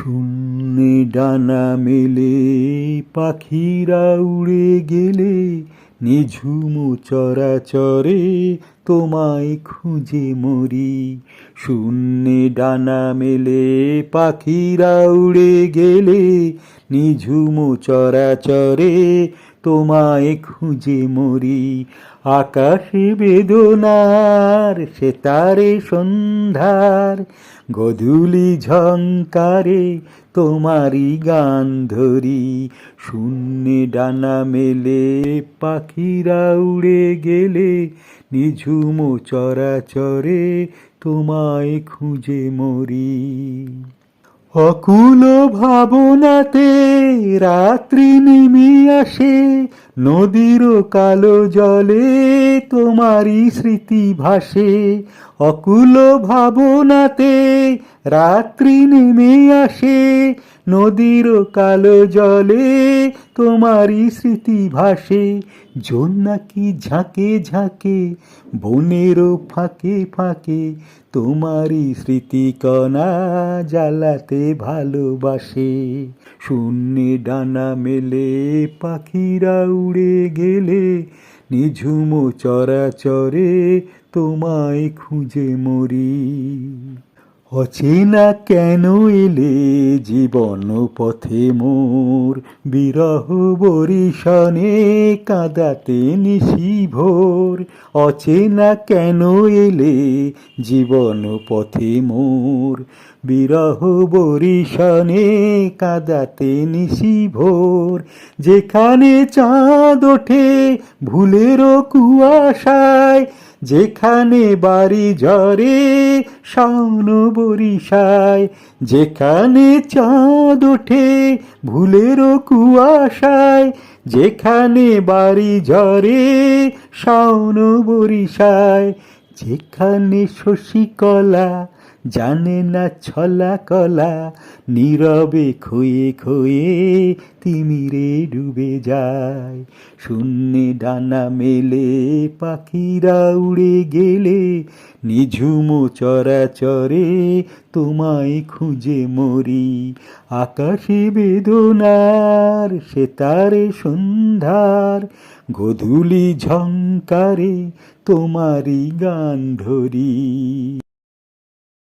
শূন্যে ডানা মেলে পাখিরা উড়ে গেলে নিঝুম চরাচরে তোমায় খুঁজে মরি। শূন্যে ডানা মেলে পাখিরা উড়ে গেলে নিঝুম চরাচরে তোমায় খুঁজে মরি। আকাশে বেদনার সেতারে সন্ধ্যার গধূলি ঝংকারে তোমারই গান ধরি। শূন্যে ডানা মেলে পাখিরা উড়ে গেলে নিঝুম চরাচরে তোমায় খুঁজে মরি। অকুল ভাবনাতে রাত্রি নেমে আসে, নদীর কালো জলে তোমারই স্মৃতি ভাসে। অকুল ভাবনাতে রাত্রি নেমে আসে, নদীর কালো জলে তোমারই স্মৃতি ভাসে। জোনাকি ঝাঁকে ঝাঁকে বনের ফাঁকে ফাঁকে তোমারই স্মৃতিকণা জ্বালাতে ভালোবাসে। শূন্যে ডানা মেলে পাখিরা উড়ে গেলে নিঝুম চরাচরে তোমায় খুঁজে মরি। অচেনা কেন এলে জীবন পথে মোর, বিরহ বরিশনে কাঁদাতে নিশি ভোর। অচেনা কেন এলে জীবন পথে মোর, বিরহ বরিশনে কাঁদাতে নিশি ভোর। যেখানে চাঁদ ওঠে ভুলেরও কুয়াশায়, যেখানে বাড়ি ঝরে শাওন বরিশায়। যেখানে চাঁদ ওঠে ভুলেরও কুয়াশায়, যেখানে বাড়ি ঝরে শাওন বরিশায়। যেখানে শশীকলা জানে না ছলা কলা, নীরবে খয়ে খয়ে তিমিরে ডুবে যায়। শূন্যে ডানা মেলে পাখিরা উড়ে গেলে নিঝুম চরাচরে তোমায় খুঁজে মরি। আকাশে বেদনার সেতারে সন্ধ্যার গধূলি ঝংকারে তোমারই গান ধরি।